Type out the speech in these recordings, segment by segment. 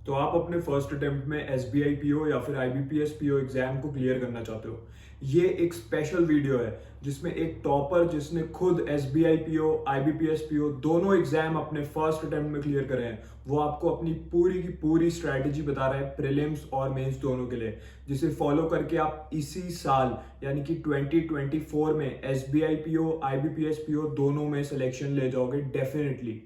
तो आप अपने फर्स्ट अटेम्प्ट में एसबीआई पीओ या फिर आईबीपीएस पीओ एग्जाम को क्लियर करना चाहते हो। ये एक स्पेशल वीडियो है जिसमें एक टॉपर जिसने खुद एसबीआई पीओ आईबीपीएस पीओ दोनों एग्जाम अपने फर्स्ट अटेम्प्ट में क्लियर करे हैं, वो आपको अपनी पूरी की पूरी स्ट्रैटेजी बता रहा है प्रीलिम्स और मेंस दोनों के लिए, जिसे फॉलो करके आप इसी साल यानी कि 2024 में एसबीआई पीओ आईबीपीएस पीओ दोनों में सिलेक्शन ले जाओगे डेफिनेटली।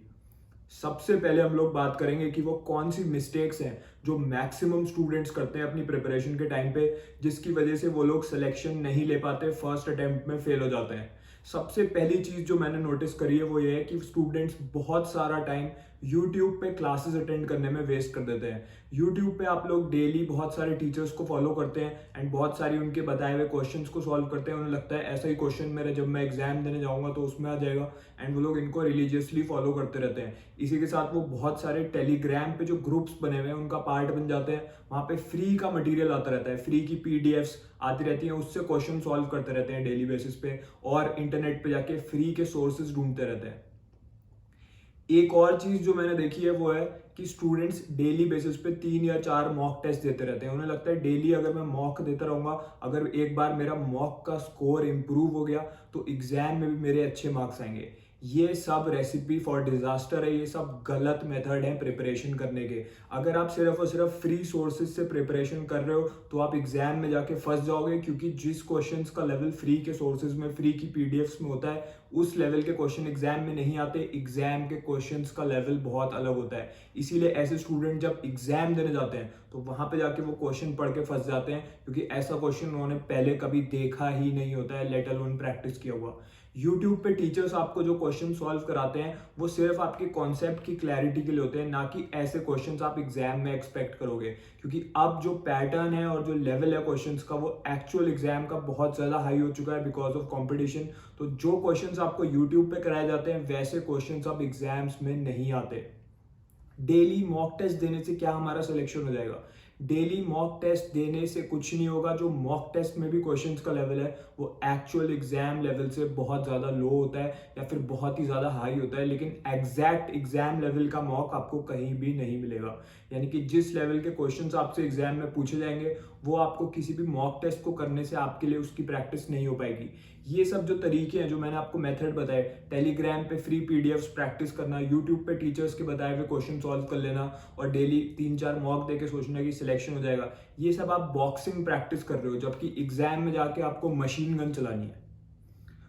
सबसे पहले हम लोग बात करेंगे कि वो कौन सी मिस्टेक्स हैं जो मैक्सिमम स्टूडेंट्स करते हैं अपनी प्रिपरेशन के टाइम पे, जिसकी वजह से वो लोग सिलेक्शन नहीं ले पाते, फर्स्ट अटेम्प्ट में फेल हो जाते हैं। सबसे पहली चीज जो मैंने नोटिस करी है वो ये है कि स्टूडेंट्स बहुत सारा टाइम यूट्यूब पे क्लासेस अटेंड करने में वेस्ट कर देते हैं। यूट्यूब पे आप लोग डेली बहुत सारे टीचर्स को फॉलो करते हैं एंड बहुत सारी उनके बताए हुए क्वेश्चंस को सॉल्व करते हैं। उन्हें लगता है ऐसा ही क्वेश्चन मेरा जब मैं एग्जाम देने जाऊंगा तो उसमें आ जाएगा, एंड वो लोग इनको रिलीजियसली फॉलो करते रहते हैं। इसी के साथ वो बहुत सारे टेलीग्राम पे जो ग्रुप्स बने हुए हैं उनका पार्ट बन जाते हैं। वहां पे फ्री का मटेरियल आता रहता है, फ्री की पीडीएफ्स आती रहती हैं, उससे क्वेश्चन सॉल्व करते रहते हैं डेली बेसिस पे, और इंटरनेट पे जाके फ्री के सोर्सेज ढूंढते रहते हैं। एक और चीज जो मैंने देखी है वो है कि स्टूडेंट्स डेली बेसिस पे 3 या 4 मॉक टेस्ट देते रहते हैं। उन्हें लगता है डेली अगर मैं मॉक देता रहूंगा, अगर एक बार मेरा मॉक का स्कोर इंप्रूव हो गया तो एग्जाम में भी मेरे अच्छे मार्क्स आएंगे। ये सब रेसिपी फॉर डिजास्टर है, ये सब गलत मेथड है प्रिपरेशन करने के। अगर आप सिर्फ और सिर्फ फ्री सोर्सेज से प्रिपरेशन कर रहे हो तो आप एग्जाम में जाके फंस जाओगे, क्योंकि जिस क्वेश्चंस का लेवल फ्री के सोर्सेज में फ्री की पीडीएफ्स में होता है उस लेवल के क्वेश्चन एग्जाम में नहीं आते। एग्जाम के क्वेश्चंस का लेवल बहुत अलग होता है, इसीलिए ऐसे स्टूडेंट जब एग्जाम देने जाते हैं तो वहां पे जाके वो क्वेश्चन पढ़ के फंस जाते हैं, क्योंकि ऐसा क्वेश्चन उन्होंने पहले कभी देखा ही नहीं होता है, लेट अलोन प्रैक्टिस किया हुआ। यूट्यूब पे टीचर्स आपको जो क्वेश्चन सॉल्व कराते हैं वो सिर्फ आपके कॉन्सेप्ट की क्लैरिटी के लिए होते हैं, ना कि ऐसे क्वेश्चंस आप एग्जाम में एक्सपेक्ट करोगे। क्योंकि अब जो पैटर्न है और जो लेवल है क्वेश्चंस का वो एक्चुअल एग्जाम का बहुत ज्यादा हाई हो चुका है बिकॉज ऑफ कंपटीशन। तो जो क्वेश्चंस आपको यूट्यूब पे कराए जाते हैं वैसे क्वेश्चंस अब एग्जाम्स में नहीं आते। डेली मॉक टेस्ट देने से क्या हमारा सिलेक्शन हो जाएगा? डेली मॉक टेस्ट देने से कुछ नहीं होगा। जो मॉक टेस्ट में भी क्वेश्चंस का लेवल है वो एक्चुअल एग्जाम लेवल से बहुत ज्यादा लो होता है या फिर बहुत ही ज्यादा हाई होता है, लेकिन एग्जैक्ट एग्जाम लेवल का मॉक आपको कहीं भी नहीं मिलेगा। यानी कि जिस लेवल के क्वेश्चंस आपसे एग्जाम में पूछे जाएंगे वो आपको किसी भी मॉक टेस्ट को करने से आपके लिए उसकी प्रैक्टिस नहीं हो पाएगी। ये सब जो तरीके हैं जो मैंने आपको मेथड बताए, टेलीग्राम पे फ्री पीडीएफ्स प्रैक्टिस करना, यूट्यूब पे टीचर्स के बताए हुए क्वेश्चन सॉल्व कर लेना और डेली 3-4 मॉक देके सोचना कि सिलेक्शन हो जाएगा, ये सब आप बॉक्सिंग प्रैक्टिस कर रहे हो, जबकि एग्जाम में जाके आपको मशीन गन चलानी है।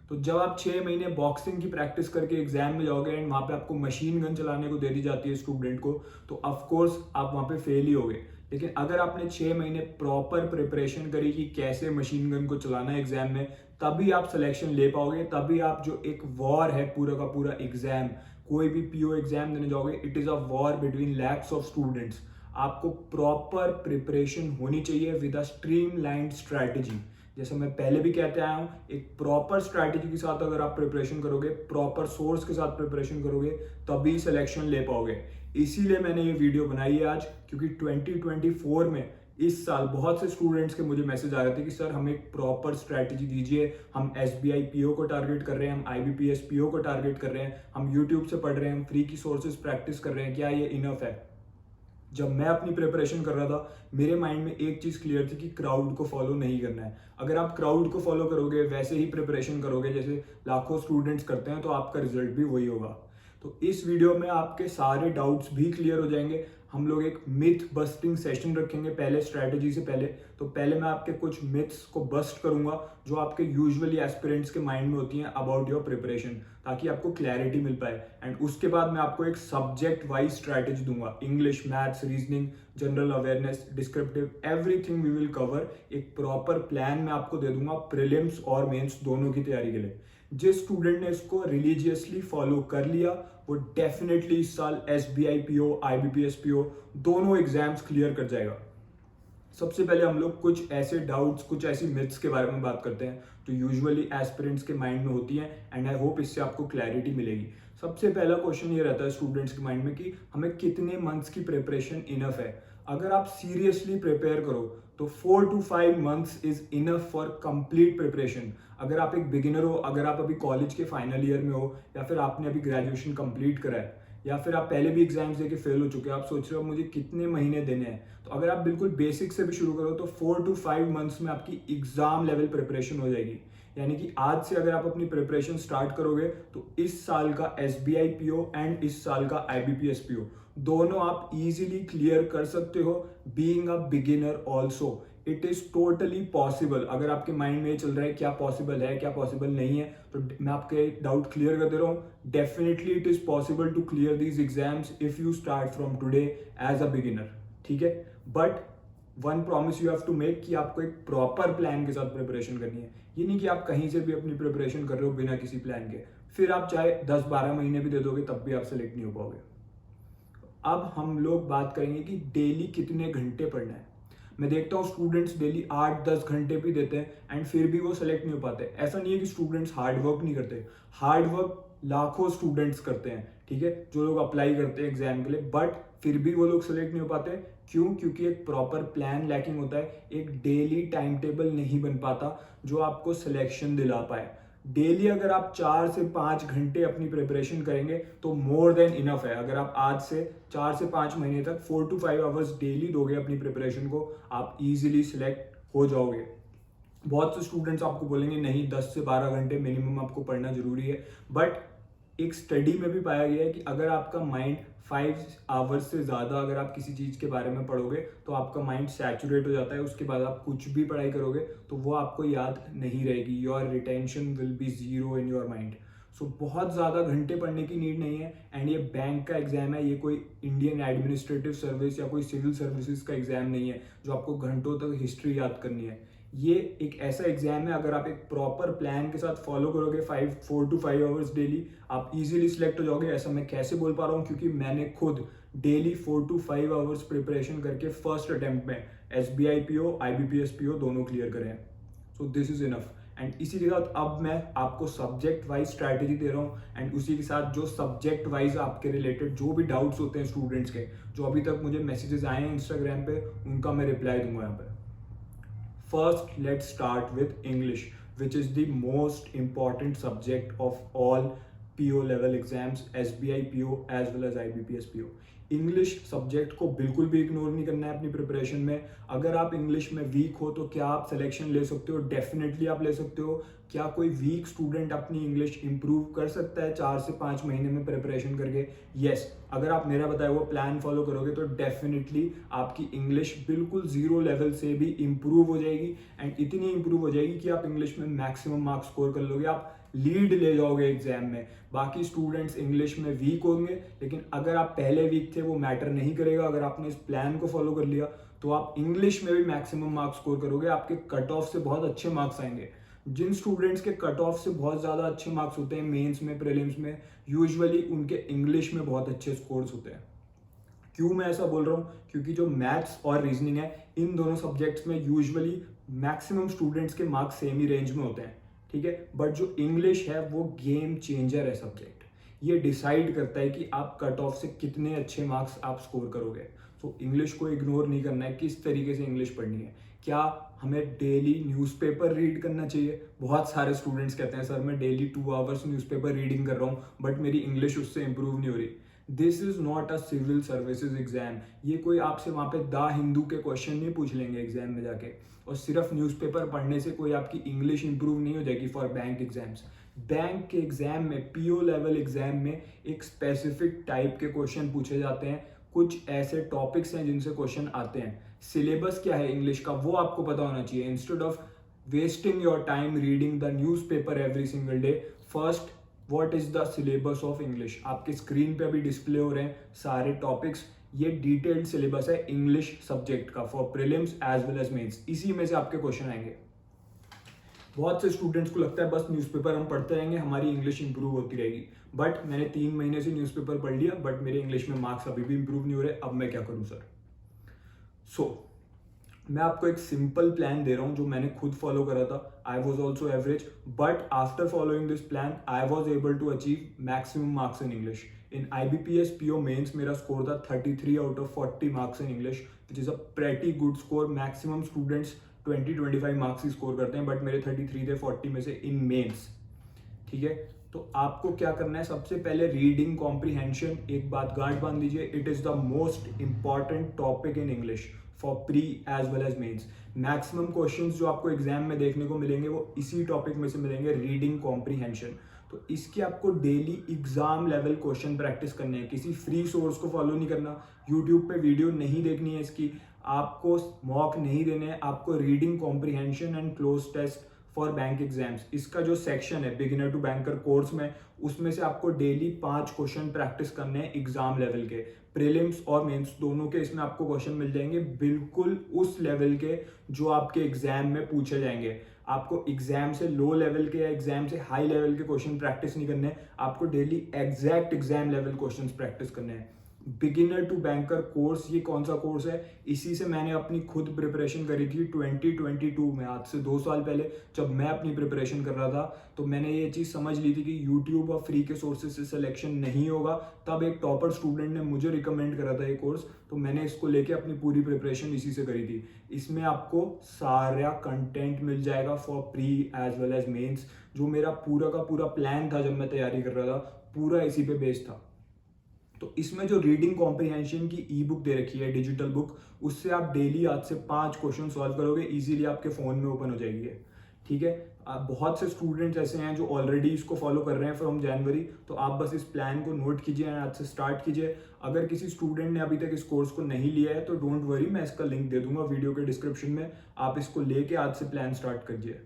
तो जब आप 6 महीने बॉक्सिंग की प्रैक्टिस करके एग्जाम में जाओगे एंड वहां पे आपको मशीन गन चलाने को दे दी जाती है स्टूडेंट को, तो ऑफकोर्स आप वहां पे फेल ही होगे। लेकिन अगर आपने 6 महीने प्रॉपर प्रिपरेशन करी कि कैसे मशीन गन को चलाना है एग्जाम में, तभी आप सिलेक्शन ले पाओगे। तभी आप जो एक वॉर है पूरा का पूरा एग्जाम, कोई भी पीओ एग्जाम देने जाओगे, it is a war between lakhs of students. आपको प्रॉपर प्रिपरेशन होनी चाहिए विद अ स्ट्रीमलाइंड स्ट्रैटेजी। जैसे मैं पहले भी कहते आया हूं, एक प्रॉपर स्ट्रैटेजी के साथ अगर आप प्रिपरेशन करोगे, प्रॉपर सोर्स के साथ प्रिपरेशन करोगे, तभी सिलेक्शन ले पाओगे। इसीलिए मैंने ये वीडियो बनाई है आज, क्योंकि 2024 में इस साल बहुत से स्टूडेंट्स के मुझे मैसेज आ रहे थे कि सर हमें एक प्रॉपर स्ट्रैटेजी दीजिए। हम एसबीआई पीओ को टारगेट कर रहे हैं, हम आईबीपीएस पीओ को टारगेट कर रहे हैं, हम यूट्यूब से पढ़ रहे हैं, हम फ्री की सोर्सेज प्रैक्टिस कर रहे हैं, क्या ये इनफ है? जब मैं अपनी प्रिपरेशन कर रहा था मेरे माइंड में एक चीज क्लियर थी कि क्राउड को फॉलो नहीं करना है। अगर आप क्राउड को फॉलो करोगे, वैसे ही प्रिपरेशन करोगे जैसे लाखों स्टूडेंट्स करते हैं, तो आपका रिजल्ट भी वही होगा। तो इस वीडियो में आपके सारे डाउट्स भी क्लियर हो जाएंगे। हम लोग एक मिथ बस्टिंग सेशन रखेंगे पहले स्ट्रैटेजी से पहले। तो पहले मैं आपके कुछ मिथ्स को बस्ट करूंगा जो आपके यूजुअली एस्पिरेंट्स के माइंड में होती हैं अबाउट योर प्रिपरेशन, ताकि आपको क्लैरिटी मिल पाए। एंड उसके बाद मैं आपको एक सब्जेक्ट वाइज स्ट्रैटेजी दूंगा, English, maths, reasoning, general awareness, descriptive, everything we will cover. एक प्रॉपर प्लान मैं आपको दे दूंगा प्रीलिम्स और मेंस दोनों की तैयारी के लिए। जिस स्टूडेंट ने इसको रिलीजियसली फॉलो कर लिया वो डेफिनेटली इस साल एसबीआई पीओ आईबीपीएस पीओ दोनों एग्जाम्स क्लियर कर जाएगा। सबसे पहले हम लोग कुछ ऐसे डाउट्स, कुछ ऐसी मिथ्स के बारे में बात करते हैं जो यूजुअली एस्पिरेंट्स के माइंड में होती हैं, एंड आई होप इससे आपको क्लैरिटी मिलेगी। सबसे पहला क्वेश्चन ये रहता है स्टूडेंट्स के माइंड में कि हमें कितने मंथ्स की प्रिपरेशन इनफ है। अगर आप सीरियसली प्रिपेयर करो तो 4 to 5 months is enough for complete preparation. अगर आप एक बिगिनर हो, अगर आप अभी कॉलेज के फाइनल ईयर में हो या फिर आपने अभी ग्रेजुएशन कंप्लीट करा है, या फिर आप पहले भी एग्जाम्स देके फेल हो चुके हो, आप सोच रहे हो मुझे कितने महीने देने हैं, तो अगर आप बिल्कुल बेसिक से भी शुरू करो तो 4 to 5 मंथ्स में आपकी एग्जाम लेवल प्रिपरेशन हो जाएगी। यानी कि आज से अगर आप अपनी प्रिपरेशन स्टार्ट करोगे तो इस साल का SBI PO एंड इस साल का IBPS PO दोनों आप इजीली क्लियर कर सकते हो, being a beginner also. It is totally possible. अगर आपके माइंड में ये चल रहा है क्या पॉसिबल है क्या पॉसिबल नहीं है, तो मैं आपके डाउट क्लियर कर दे रहा हूँ, definitely it is possible to clear these exams if you start from today as a beginner. ठीक है, but one promise you have to make कि आपको एक प्रॉपर प्लान के साथ प्रिपरेशन करनी है। ये नहीं कि आप कहीं से भी अपनी प्रिपरेशन कर रहे हो बिना किसी प्लान के, फिर आप चाहे 10-12 महीने भी दे दोगे तब भी आप सेलेक्ट नहीं हो पाओगे। अब हम लोग बात करेंगे कि डेली कितने घंटे पढ़ना है। मैं देखता हूँ स्टूडेंट्स डेली 8-10 घंटे भी देते हैं एंड फिर भी वो सेलेक्ट नहीं हो पाते। ऐसा नहीं है कि स्टूडेंट्स हार्ड वर्क नहीं करते, हार्ड वर्क लाखों स्टूडेंट्स करते हैं, ठीक है, जो लोग अप्लाई करते हैं एग्जाम के लिए, बट फिर भी वो लोग सेलेक्ट नहीं हो पाते। क्यों? क्योंकि एक प्रॉपर प्लान लैकिंग होता है, एक डेली टाइम टेबल नहीं बन पाता जो आपको सिलेक्शन दिला पाए। डेली अगर आप 4 से 5 घंटे अपनी प्रिपरेशन करेंगे तो मोर देन इनफ है। अगर आप आज से 4 से 5 महीने तक 4 to 5 आवर्स डेली दोगे अपनी प्रिपरेशन को, आप इजीली सिलेक्ट हो जाओगे। बहुत से स्टूडेंट्स आपको बोलेंगे नहीं 10 से 12 घंटे मिनिमम आपको पढ़ना जरूरी है, बट एक स्टडी में भी पाया गया है कि अगर आपका माइंड 5 आवर्स से ज़्यादा अगर आप किसी चीज़ के बारे में पढ़ोगे तो आपका माइंड सैचुरेट हो जाता है। उसके बाद आप कुछ भी पढ़ाई करोगे तो वो आपको याद नहीं रहेगी, your retention will be zero in your mind. So बहुत ज़्यादा घंटे पढ़ने की नीड नहीं है। एंड ये बैंक का एग्जाम है, ये कोई इंडियन एडमिनिस्ट्रेटिव सर्विस या कोई सिविल सर्विसेज का एग्जाम नहीं है जो आपको घंटों तक हिस्ट्री याद करनी है। ये एक ऐसा एग्जाम है, अगर आप एक प्रॉपर प्लान के साथ फॉलो करोगे 4 to 5 आवर्स डेली, आप इजीली सिलेक्ट हो जाओगे। ऐसा मैं कैसे बोल पा रहा हूँ? क्योंकि मैंने खुद डेली 4 to 5 आवर्स प्रिपरेशन करके फर्स्ट अटेम्प्ट में SBI PO IBPS PO दोनों क्लियर करे हैं। So this is enough. And इसी के साथ अब मैं आपको सब्जेक्ट वाइज स्ट्रैटेजी दे रहा हूँ एंड उसी के साथ जो सब्जेक्ट वाइज आपके रिलेटेड जो भी डाउट्स होते हैं स्टूडेंट्स के, जो अभी तक मुझे मैसेजेस आए हैं इंस्टाग्राम पे, उनका मैं रिप्लाई दूंगा यहाँ पे। First, let's start with English, which is the most important subject of all PO level exams, SBI PO as well as IBPS PO. English subject को बिल्कुल भी इग्नोर नहीं करना है अपनी प्रिपरेशन में। अगर आप इंग्लिश में वीक हो तो क्या आप सिलेक्शन ले सकते हो? डेफिनेटली आप ले सकते हो। क्या कोई वीक स्टूडेंट अपनी इंग्लिश इंप्रूव कर सकता है 4 से 5 महीने में प्रिपरेशन करके? यस, अगर आप मेरा बताया हुआ प्लान फॉलो करोगे तो डेफिनेटली आपकी इंग्लिश बिल्कुल जीरो लेवल से भी इंप्रूव हो जाएगी एंड इतनी इंप्रूव हो जाएगी कि आप इंग्लिश में मैक्सिमम मार्क्स स्कोर कर लोगे, आप लीड ले जाओगे एग्जाम में। बाकी स्टूडेंट्स इंग्लिश में वीक होंगे, लेकिन अगर आप पहले वीक थे वो मैटर नहीं करेगा। अगर आपने इस प्लान को फॉलो कर लिया तो आप इंग्लिश में भी मैक्सिमम मार्क्स स्कोर करोगे, आपके कट ऑफ से बहुत अच्छे मार्क्स आएंगे। जिन स्टूडेंट्स के कट ऑफ से बहुत ज़्यादा अच्छे मार्क्स होते हैं मेंस में, प्रीलिम्स में, यूजुअली उनके इंग्लिश में बहुत अच्छे स्कोर्स होते हैं। क्यों मैं ऐसा बोल रहा हूँ? क्योंकि जो मैथ्स और रीजनिंग है, इन दोनों सब्जेक्ट्स में यूजुअली मैक्सिमम स्टूडेंट्स के मार्क्स सेम ही रेंज में होते हैं, ठीक है, बट जो इंग्लिश है वो गेम चेंजर है सब्जेक्ट। ये डिसाइड करता है कि आप कट ऑफ से कितने अच्छे मार्क्स आप स्कोर करोगे। तो इंग्लिश को इग्नोर नहीं करना है। किस तरीके से इंग्लिश पढ़नी है? क्या हमें डेली न्यूज़पेपर रीड करना चाहिए? बहुत सारे स्टूडेंट्स कहते हैं सर मैं डेली 2 आवर्स न्यूज़पेपर रीडिंग कर रहा हूँ बट मेरी इंग्लिश उससे इंप्रूव नहीं हो रही। This is not a civil services exam. ये कोई आपसे वहाँ पे द हिंदू के क्वेश्चन नहीं पूछ लेंगे एग्जाम में जाके, और सिर्फ न्यूज़पेपर पढ़ने से कोई आपकी इंग्लिश इंप्रूव नहीं हो जाएगी फॉर बैंक एग्जाम्स। बैंक के एग्जाम में, PO लेवल एग्जाम में एक स्पेसिफिक टाइप के क्वेश्चन पूछे जाते हैं। कुछ ऐसे टॉपिक्स हैं जिनसे क्वेश्चन आते हैं। सिलेबस क्या है इंग्लिश का वो आपको पता होना चाहिए। Instead of wasting your time reading the newspaper every single day, first what is the syllabus of English. आपके स्क्रीन पे अभी डिस्प्ले हो रहे हैं सारे टॉपिक्स। ये डिटेल्ड सिलेबस है इंग्लिश सब्जेक्ट का for prelims as well as mains. इसी में से आपके क्वेश्चन आएंगे। बहुत से स्टूडेंट्स को लगता है बस न्यूज़पेपर हम पढ़ते रहेंगे हमारी इंग्लिश इंप्रूव होती रहेगी, बट मैंने 3 महीने से न्यूज़पेपर पढ़ लिया बट मेरे इंग्लिश में मार्क्स अभी भी इंप्रूव नहीं हो रहे। अब मैं क्या करूं सर? मैं आपको एक सिंपल प्लान दे रहा हूं जो मैंने खुद फॉलो करा था। I was also average but after following this plan I was able to achieve maximum marks in English. In IBPS PO mains मेरा स्कोर था 33 out of 40 marks in English, which is a pretty good score. Maximum students 20-25 marks ही score करते हैं but मेरे 33 थे 40 में से in men's, ठीक है। तो आपको क्या करना है, सबसे पहले रीडिंग कॉम्प्रीहेंशन, एक बात गांठ बांध लीजिए, it is the most important topic in English for pre as well as mains. Maximum questions जो आपको एग्जाम में देखने को मिलेंगे वो इसी टॉपिक में से मिलेंगे, रीडिंग कॉम्प्रीहेंशन। तो इसकी आपको daily exam level question practice करने हैं, किसी फ्री सोर्स को फॉलो नहीं करना, यूट्यूब पे वीडियो नहीं देखनी है इसकी, आपको मॉक नहीं देने हैं, आपको reading comprehension and cloze test for bank exams, इसका जो सेक्शन है बिगिनर टू बैंकर कोर्स में, उसमें से आपको डेली 5 क्वेश्चन प्रैक्टिस करने हैं एग्जाम लेवल के, प्रीलिम्स और मेंस दोनों के इसमें आपको क्वेश्चन मिल जाएंगे बिल्कुल उस लेवल के जो आपके एग्जाम में पूछे जाएंगे। आपको एग्जाम से लो लेवल के या एग्जाम से हाई लेवल के क्वेश्चन प्रैक्टिस नहीं करने, आपको daily exact exam level question practice करने हैं। बिगिनर टू बैंकर कोर्स, ये कौन सा कोर्स है, इसी से मैंने अपनी खुद प्रिपरेशन करी थी 2022 में, आज से 2 साल पहले जब मैं अपनी प्रिपरेशन कर रहा था, तो मैंने ये चीज़ समझ ली थी कि यूट्यूब और फ्री के सोर्सेज से सिलेक्शन नहीं होगा। तब एक टॉपर स्टूडेंट ने मुझे रिकमेंड करा था ये कोर्स, तो मैंने इसको लेके अपनी पूरी प्रिपरेशन इसी से करी थी। इसमें आपको सारा कंटेंट मिल जाएगा for pre as well as mains. जो मेरा पूरा का पूरा प्लान था जब मैं तैयारी कर रहा था, पूरा इसी पे बेस्ड था। तो इसमें जो रीडिंग कॉम्प्रीहेंशन की ई बुक दे रखी है, डिजिटल बुक, उससे आप डेली आज से 5 क्वेश्चन सॉल्व करोगे, इजीली आपके फोन में ओपन हो जाएगी है। ठीक है, बहुत से स्टूडेंट्स ऐसे हैं जो ऑलरेडी इसको फॉलो कर रहे हैं फ्रॉम जनवरी, तो आप बस इस प्लान को नोट कीजिए एंड आज से स्टार्ट कीजिए। अगर किसी स्टूडेंट ने अभी तक इस कोर्स को नहीं लिया है तो डोंट वरी, मैं इसका लिंक दे दूंगा वीडियो के डिस्क्रिप्शन में, आप इसको लेके आज से प्लान स्टार्ट कीजिए।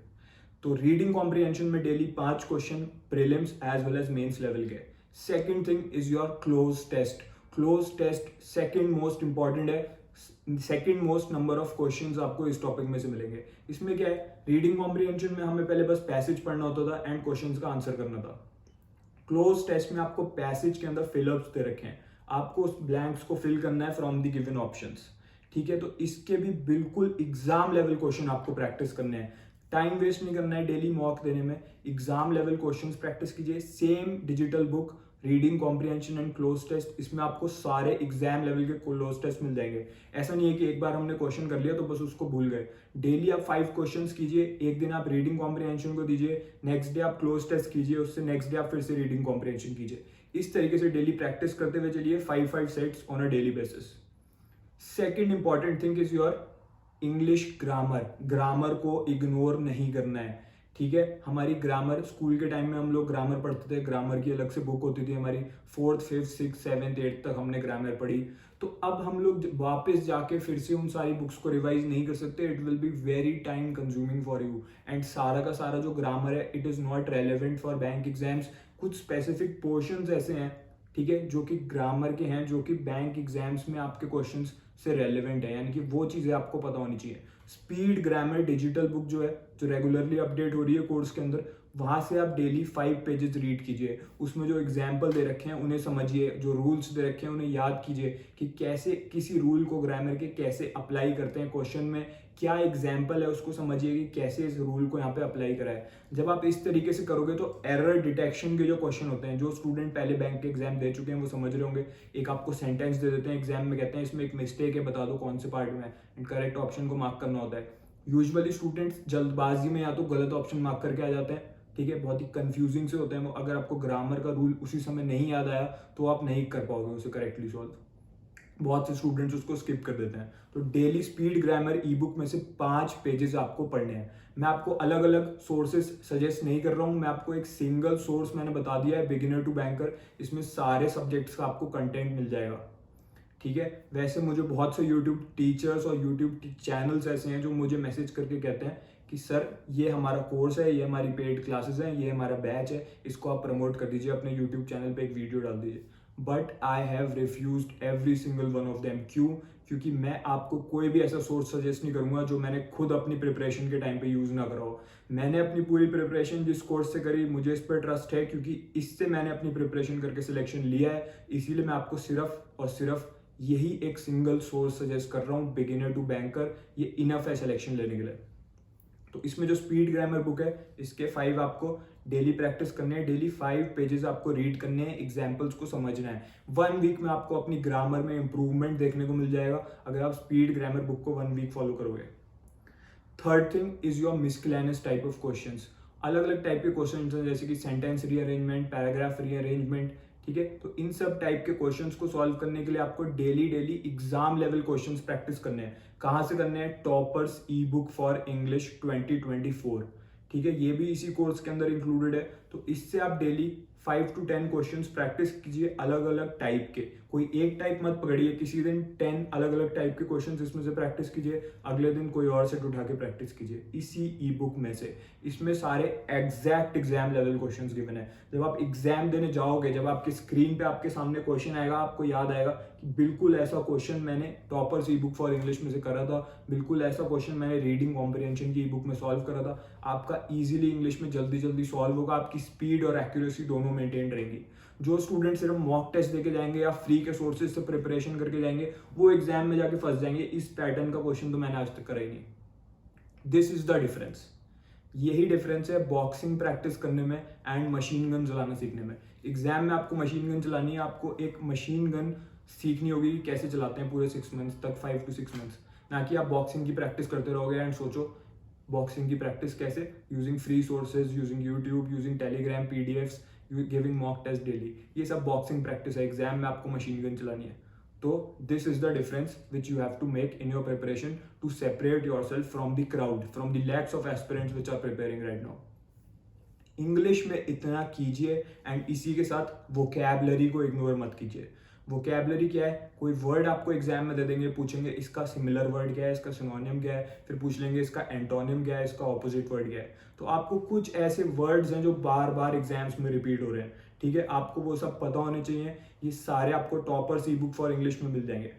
तो रीडिंग कॉम्प्रीहेंशन में daily 5 question prelims as well as mains level के। Second thing is your cloze test. Cloze test second most important है, second most number of questions आपको इस टॉपिक में से मिलेंगे। इसमें क्या है, रीडिंग कॉम्प्रीहेंशन में हमें पहले बस पैसेज पढ़ना होता था एंड क्वेश्चंस का आंसर करना था। क्लोज टेस्ट में आपको पैसेज के अंदर फिलअप्स दे रखे हैं, आपको उस ब्लैंक्स को फिल करना है फ्रॉम द गिवन ऑप्शंस। ठीक है, तो इसके भी बिल्कुल एग्जाम लेवल क्वेश्चन आपको प्रैक्टिस करने हैं, टाइम वेस्ट नहीं करना है डेली मॉक देने में, एग्जाम लेवल क्वेश्चंस प्रैक्टिस कीजिए। Same digital book, reading comprehension and cloze test, इसमें आपको सारे एग्जाम लेवल के क्लोज टेस्ट मिल जाएंगे। ऐसा नहीं है कि एक बार हमने क्वेश्चन कर लिया तो बस उसको भूल गए। डेली आप 5 क्वेश्चंस कीजिए, एक दिन आप रीडिंग कॉम्प्रीहेंशन को दीजिए, नेक्स्ट डे आप क्लोज टेस्ट कीजिए, उससे नेक्स्ट डे आप फिर से रीडिंग कॉम्प्रीहेंशन कीजिए। इस तरीके से डेली प्रैक्टिस करते हुए चलिए 5 sets on a daily basis. Second important thing is your English grammar. Grammar को इग्नोर नहीं करना है। ठीक है, हमारी ग्रामर, स्कूल के टाइम में हम लोग ग्रामर पढ़ते थे, ग्रामर की अलग से बुक होती थी हमारी, 4th 5th 6th 7th 8th तक हमने ग्रामर पढ़ी। तो अब हम लोग वापस जाके फिर से उन सारी बुक्स को रिवाइज नहीं कर सकते, it will be very time consuming for you and सारा का सारा जो ग्रामर है it is not relevant for bank exams. कुछ स्पेसिफिक पोर्शंस ऐसे हैं, ठीक है, जो कि ग्रामर के हैं, जो कि बैंक एग्जाम्स में आपके क्वेश्चंस से रेलिवेंट है, यानी कि वो चीज़ें आपको पता होनी चाहिए। स्पीड ग्रामर डिजिटल बुक जो है, जो रेगुलरली अपडेट हो रही है कोर्स के अंदर, वहाँ से आप डेली 5 पेजेस रीड कीजिए, उसमें जो एग्जाम्पल दे रखे हैं उन्हें समझिए, जो रूल्स दे रखे हैं उन्हें याद कीजिए कि कैसे किसी रूल को ग्रामर के कैसे अप्लाई करते हैं क्वेश्चन में, क्या एग्जाम्पल है उसको समझिए कि कैसे इस रूल को यहाँ पे अप्लाई करा है। जब आप इस तरीके से करोगे तो एरर डिटेक्शन के जो क्वेश्चन होते हैं, जो स्टूडेंट पहले बैंक के एग्जाम दे चुके हैं वो समझ रहे होंगे, एक आपको सेंटेंस दे देते हैं एग्जाम में, कहते हैं इसमें एक मिस्टेक है, बता दो कौन से पार्ट में, एंड करेक्ट ऑप्शन को मार्क करना होता है। यूजुअली स्टूडेंट्स जल्दबाजी में या तो गलत ऑप्शन मार्क करके आ जाते हैं, ठीक है, बहुत ही कंफ्यूजिंग से होते हैं वो। अगर आपको ग्रामर का रूल उसी समय नहीं याद आया तो आप नहीं कर पाओगे उसे करेक्टली सॉल्व, बहुत से स्टूडेंट्स उसको स्किप कर देते हैं। तो डेली स्पीड ग्रामर ई बुक में से 5 पेजेस आपको पढ़ने हैं। मैं आपको अलग अलग सोर्सेज सजेस्ट नहीं कर रहा हूँ, मैं आपको एक सिंगल सोर्स मैंने बता दिया है, बिगिनर टू बैंकर, इसमें सारे सब्जेक्ट्स का आपको कंटेंट मिल जाएगा। ठीक है, वैसे मुझे बहुत से यूट्यूब टीचर्स और यूट्यूब चैनल्स ऐसे हैं जो मुझे मैसेज करके कहते हैं कि सर ये हमारा कोर्स है, ये हमारी पेड क्लासेस हैं, ये हमारा बैच है, इसको आप प्रमोट कर दीजिए, अपने यूट्यूब चैनल पे एक वीडियो डाल दीजिए। But I have refused every single one of them. क्यों? क्योंकि मैं आपको कोई भी ऐसा सोर्स सजेस्ट नहीं करूंगा जो मैंने खुद अपनी प्रिपरेशन के टाइम पे यूज ना करा हो। मैंने अपनी पूरी प्रिपरेशन जिस कोर्स से करी, मुझे इस पर ट्रस्ट है क्योंकि इससे मैंने अपनी प्रिपरेशन करके सिलेक्शन लिया है, इसीलिए मैं आपको सिर्फ और सिर्फ यही एक सिंगल सोर्स सजेस्ट कर रहा हूँ, बिगिनर टू बैंकर, ये इनफ है सिलेक्शन लेने के लिए। तो इसमें जो स्पीड ग्रामर बुक है, इसके 5 आपको डेली प्रैक्टिस करने हैं, डेली 5 पेजेस आपको रीड करने हैं, एग्जाम्पल्स को समझना है। 1 वीक में आपको अपनी ग्रामर में इंप्रूवमेंट देखने को मिल जाएगा अगर आप स्पीड ग्रामर बुक को 1 वीक फॉलो करोगे। Third thing is your miscellaneous type of questions. अलग अलग टाइप के क्वेश्चन हैं, जैसे कि सेंटेंस रीअरेंजमेंट, पैराग्राफ रीअरेंजमेंट, ठीक है। तो इन सब टाइप के क्वेश्चंस को सॉल्व करने के लिए आपको daily daily exam level questions practice करने हैं। कहाँ से करने हैं? Toppers e book for English 2024, ठीक है। ये भी इसी कोर्स के अंदर इंक्लूडेड है। तो इससे आप डेली 5 to 10 क्वेश्चंस प्रैक्टिस कीजिए अलग अलग टाइप के। कोई एक टाइप मत पकड़िए, किसी दिन 10 अलग अलग टाइप के क्वेश्चंस इसमें से प्रैक्टिस कीजिए, अगले दिन कोई और सेट उठा के प्रैक्टिस कीजिए इसी ई बुक में से। इसमें सारे exact exam level questions given है। जब आप एग्जाम देने जाओगे, जब आपकी स्क्रीन पे आपके सामने क्वेश्चन आएगा, आपको याद आएगा कि बिल्कुल ऐसा क्वेश्चन मैंने toppers e book for English में से करा था, बिल्कुल ऐसा क्वेश्चन मैंने रीडिंग कॉम्प्रिहेंशन की ई बुक में सॉल्व करा था। आपका इजीली इंग्लिश में जल्दी जल्दी सॉल्व होगा, आपकी स्पीड और एक्यूरेसी दोनों मेंटेन रहेंगी। जो स्टूडेंट सिर्फ मॉक टेस्ट देके जाएंगे या फ्री के सोर्सेज से प्रिपरेशन करके जाएंगे, वो एग्जाम में जाके फंस जाएंगे। इस पैटर्न का क्वेश्चन तो मैंने आज तक करा ही नहीं। This is the difference. यही डिफरेंस है बॉक्सिंग प्रैक्टिस करने में एंड मशीन गन चलाना सीखने में। एग्जाम में आपको मशीन गन चलानी है, आपको एक मशीन गन सीखनी होगी कि कैसे चलाते हैं पूरे 6 मंथ्स तक, 5 to 6 मंथ्स, ना कि आप बॉक्सिंग की प्रैक्टिस करते रहोगे एंड सोचो बॉक्सिंग की प्रैक्टिस कैसे, using free sources, using YouTube, using Telegram, PDFs, giving mock test daily. ये सब बॉक्सिंग प्रैक्टिस है। एग्जाम में आपको मशीन गन चलानी है। तो this is the difference which you have to make in your preparation to separate yourself from the crowd, from the lakhs of aspirants which are preparing right now. English में इतना कीजिए and इसी के साथ vocabulary को इग्नोर मत कीजिए। Vocabulary क्या है? कोई वर्ड आपको एग्जाम में दे देंगे, पूछेंगे इसका सिमिलर वर्ड क्या है, इसका सिनोनिम क्या है, फिर पूछ लेंगे इसका एंटोनिम क्या है, इसका ऑपोजिट वर्ड क्या है। तो आपको कुछ ऐसे वर्ड्स हैं जो बार बार एग्जाम्स में रिपीट हो रहे हैं, ठीक है, आपको वो सब पता होने चाहिए। ये सारे आपको toppers e book for English में मिल जाएंगे।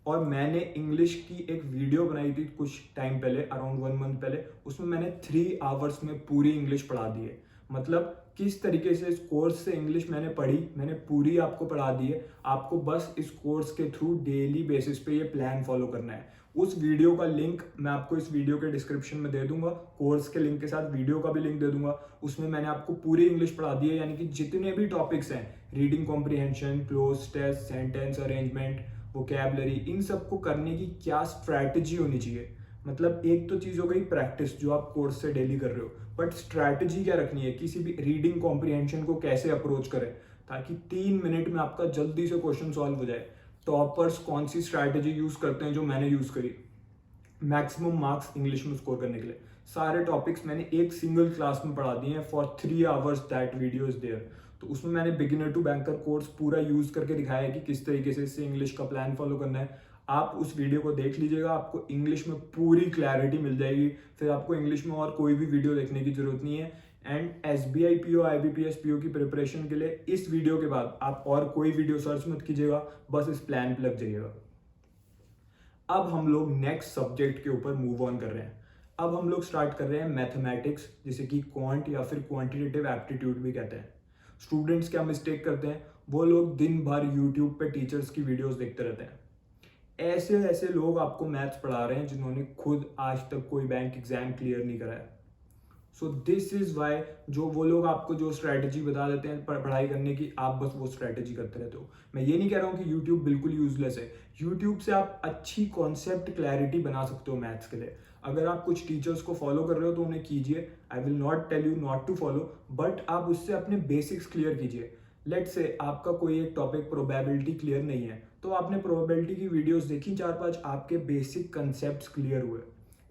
और मैंने इंग्लिश की एक वीडियो बनाई थी कुछ टाइम पहले, अराउंड 1 मंथ पहले। उसमें मैंने 3 आवर्स में पूरी इंग्लिश पढ़ा दी है। मतलब किस तरीके से इस कोर्स से इंग्लिश मैंने पढ़ी, मैंने पूरी आपको पढ़ा दी है। आपको बस इस कोर्स के थ्रू डेली बेसिस पे ये प्लान फॉलो करना है। उस वीडियो का लिंक मैं आपको इस वीडियो के डिस्क्रिप्शन में दे दूंगा, कोर्स के लिंक के साथ वीडियो का भी लिंक दे दूंगा। उसमें मैंने आपको पूरी इंग्लिश पढ़ा दी है, यानी कि जितने भी टॉपिक्स हैं, reading comprehension, cloze test, sentence arrangement, vocabulary, इन सबको करने की क्या स्ट्रैटेजी होनी चाहिए। मतलब एक तो चीज हो गई प्रैक्टिस जो आप कोर्स से डेली कर रहे हो, बट स्ट्रैटेजी क्या रखनी है, किसी भी रीडिंग कॉम्प्रिहेंशन को कैसे अप्रोच करें ताकि 3 मिनट में आपका जल्दी से क्वेश्चन सॉल्व हो जाए। टॉपर्स कौन सी स्ट्रैटेजी यूज करते हैं जो मैंने यूज करी मैक्सिमम मार्क्स इंग्लिश में स्कोर करने के लिए। सारे टॉपिक्स मैंने एक सिंगल क्लास में पढ़ा दिए हैं for 3 hours, that video is there. तो उसमें मैंने बिगिनर टू बैंकर कोर्स पूरा यूज करके दिखाया है कि किस तरीके से इससे इंग्लिश का प्लान फॉलो करना है। आप उस वीडियो को देख लीजिएगा, आपको इंग्लिश में पूरी क्लैरिटी मिल जाएगी। फिर आपको इंग्लिश में और कोई भी वीडियो देखने की जरूरत नहीं है। And SBI PO, IBPS PO की प्रिपरेशन के लिए इस वीडियो के बाद आप और कोई वीडियो सर्च मत कीजिएगा, बस इस प्लान पे लग जाइएगा। अब हम लोग नेक्स्ट सब्जेक्ट के ऊपर मूव ऑन कर रहे हैं। अब हम लोग स्टार्ट कर रहे हैं मैथमेटिक्स, जिसे कि क्वांट या फिर क्वांटिटेटिव एप्टीट्यूड भी कहते हैं। स्टूडेंट्स क्या मिस्टेक करते हैं, वो लोग दिन भर यूट्यूब पे टीचर्स की वीडियोस देखते रहते हैं। ऐसे ऐसे लोग आपको मैथ्स पढ़ा रहे हैं जिन्होंने खुद आज तक कोई बैंक एग्जाम क्लियर नहीं करा है। सो दिस इज वाई जो वो लोग आपको जो स्ट्रैटेजी बता देते हैं पढ़ाई करने की, आप बस वो स्ट्रैटेजी करते रहते हो। मैं ये नहीं कह रहा हूँ कि यूट्यूब बिल्कुल यूजलेस है। यूट्यूब से आप अच्छी कॉन्सेप्ट क्लैरिटी बना सकते हो मैथ्स के लिए। अगर आप कुछ टीचर्स को फॉलो कर रहे हो तो उन्हें कीजिए, I will not tell you not to follow, but आप उससे अपने बेसिक्स क्लियर कीजिए। लेट से आपका कोई एक टॉपिक प्रोबेबिलिटी क्लियर नहीं है, तो आपने प्रोबेबिलिटी की वीडियोस देखी 4-5, आपके बेसिक कंसेप्ट्स क्लियर हुए।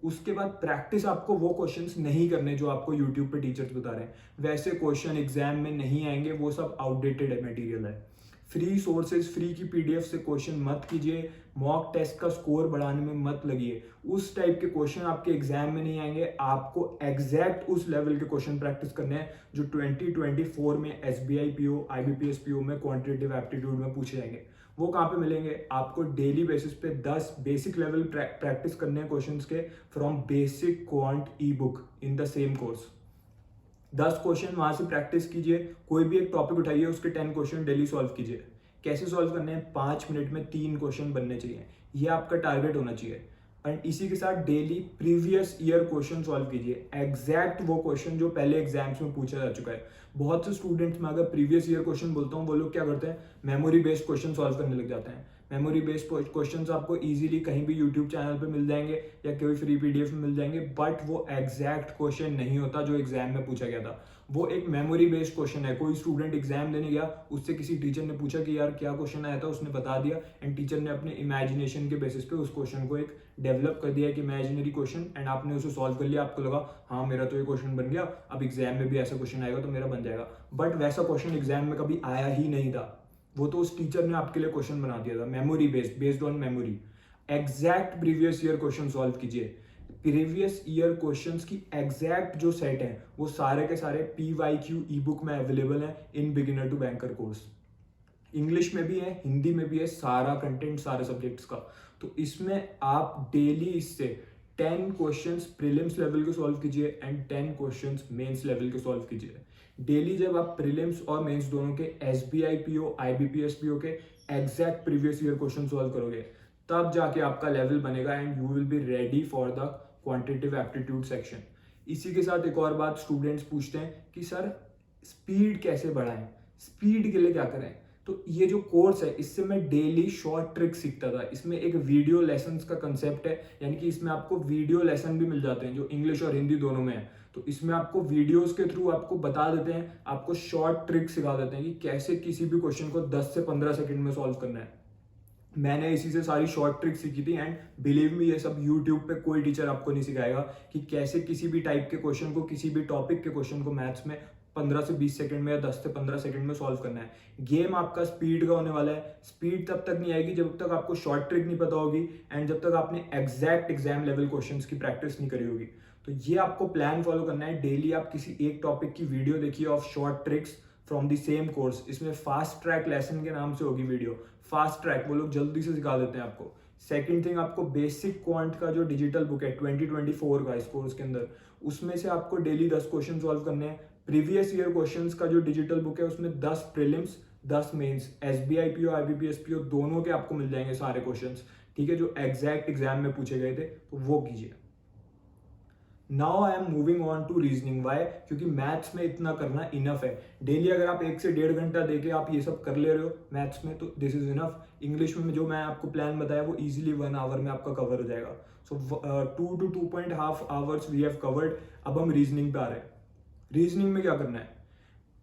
उसके बाद प्रैक्टिस आपको वो क्वेश्चंस नहीं करने जो आपको यूट्यूब पे टीचर्स बता रहे हैं। वैसे क्वेश्चन एग्जाम में नहीं आएंगे, वो सब आउटडेटेड मटेरियल है। फ्री सोर्सेज, फ्री की पीडीएफ से क्वेश्चन मत कीजिए, मॉक टेस्ट का स्कोर बढ़ाने में मत लगिए। उस टाइप के क्वेश्चन आपके एग्जाम में नहीं आएंगे। आपको एग्जैक्ट उस लेवल के क्वेश्चन प्रैक्टिस करने हैं जो 2024 में SBI PO, IBPS PO में क्वांटिटेटिव एप्टीट्यूड में पूछे जाएंगे। वो कहाँ पे मिलेंगे? आपको डेली बेसिस पे 10 बेसिक लेवल प्रैक्टिस करने हैं क्वेश्चंस के from basic quant E book in the same course. 10 question वहां से प्रैक्टिस कीजिए, कोई भी एक टॉपिक उठाइए, उसके 10 क्वेश्चन डेली सॉल्व कीजिए। कैसे सॉल्व करने हैं? 5 मिनट में 3 क्वेश्चन बनने चाहिए, ये आपका टारगेट होना चाहिए। एंड इसी के साथ daily previous year question solve कीजिए, एग्जैक्ट वो क्वेश्चन जो पहले एग्जाम्स में पूछा जा चुका है। बहुत से स्टूडेंट्स में अगर प्रीवियस ईयर क्वेश्चन बोलता हूँ, वो लोग क्या करते हैं, मेमोरी बेस्ड क्वेश्चन सॉल्व करने लग जाते हैं। मेमोरी बेस्ड क्वेश्चंस आपको इजीली कहीं भी यूट्यूब चैनल पे मिल जाएंगे या कोई फ्री पीडीएफ में मिल जाएंगे, बट वो एग्जैक्ट क्वेश्चन नहीं होता जो एग्जाम में पूछा गया था। वो एक मेमोरी बेस्ड क्वेश्चन है। कोई स्टूडेंट एग्जाम देने गया, उससे किसी टीचर ने पूछा कि यार क्या क्वेश्चन आया था, उसने बता दिया एंड टीचर ने अपने इमेजिनेशन के बेसिस पे उस क्वेश्चन को एक डेवलप कर दिया, एक इमेजिनरी क्वेश्चन, एंड आपने उसे सॉल्व कर लिया। आपको लगा हाँ मेरा तो ये क्वेश्चन बन गया, अब एग्जाम में भी ऐसा क्वेश्चन आएगा तो मेरा बन जाएगा, बट वैसा क्वेश्चन एग्जाम में कभी आया ही नहीं था। वो तो उस टीचर ने आपके लिए क्वेश्चन बना दिया था memory based on memory. Exact previous year question solve कीजिए। प्रीवियस ईयर क्वेश्चंस की एग्जैक्ट जो सेट है वो सारे के सारे PYQ ई बुक में अवेलेबल है in beginner to banker course. English में भी है, हिंदी में भी है, सारा कंटेंट सारे सब्जेक्ट्स का। तो इसमें आप डेली इससे 10 क्वेश्चंस प्रीलिम्स लेवल के सॉल्व कीजिए एंड 10 क्वेश्चंस मेंस लेवल के सॉल्व कीजिए। डेली जब आप प्रीलिम्स और मेंस दोनों के SBI PO IBPS PO के exact previous year question solve करोगे, तब जाके आपका लेवल बनेगा and you will be ready for the quantitative aptitude section. इसी के साथ एक और बात स्टूडेंट्स पूछते हैं कि सर स्पीड कैसे बढ़ाएं, स्पीड के लिए क्या करें। तो ये जो कोर्स है इससे मैं डेली शॉर्ट ट्रिक सीखता था। इसमें एक वीडियो लेसन्स का कंसेप्ट है, यानी कि इसमें आपको वीडियो लेसन भी मिल जाते हैं जो इंग्लिश और हिंदी दोनों में है। तो इसमें आपको वीडियोस के थ्रू आपको बता देते हैं, आपको शॉर्ट ट्रिक सिखा देते हैं कि कैसे किसी भी क्वेश्चन को 10 से 15 सेकंड में सॉल्व करना है। मैंने इसी से सारी शॉर्ट ट्रिक सीखी थी एंड बिलीव मी ये सब यूट्यूब पे कोई टीचर आपको नहीं सिखाएगा कि कैसे किसी भी टाइप के क्वेश्चन को, किसी भी टॉपिक के क्वेश्चन को मैथ्स में 15 से 20 सेकंड में या 10 से 15 सेकंड में सॉल्व करना है। गेम आपका स्पीड का होने वाला है। स्पीड तब तक नहीं आएगी जब तक आपको शॉर्ट ट्रिक नहीं पता होगी एंड जब तक आपने एग्जैक्ट एग्जाम लेवल क्वेश्चंस की प्रैक्टिस नहीं करी होगी। तो ये आपको प्लान फॉलो करना है। डेली आप किसी एक टॉपिक की वीडियो देखिए of short tricks from the same course. इसमें फास्ट ट्रैक लेसन के नाम से होगी वीडियो। फास्ट ट्रैक, वो लोग जल्दी से सिखा देते हैं आपको। सेकंड थिंग, आपको बेसिक क्वांट का जो डिजिटल बुक है 2024 का इस कोर्स के अंदर, उसमें से आपको डेली 10 क्वेश्चन सॉल्व करने हैं। प्रीवियस ईयर क्वेश्चंस का जो डिजिटल बुक है उसमें 10 prelims 10 mains SBI PO IBPS PO दोनों के आपको मिल जाएंगे सारे क्वेश्चंस, ठीक है, जो एग्जैक्ट एग्जाम में पूछे गए थे, तो वो कीजिए। Now I am moving on to reasoning. Why? क्योंकि मैथ्स में इतना करना इनफ है। डेली अगर आप 1 से 1.5 घंटा देके आप ये सब कर ले रहे हो मैथ्स में, तो दिस इज इनफ। इंग्लिश में जो मैं आपको प्लान बताया वो इजीली 1 आवर में आपका कवर हो जाएगा। So 2 to 2.5 hours we have covered. अब हम रीजनिंग पे आ रहे हैं। रीजनिंग में क्या करना है?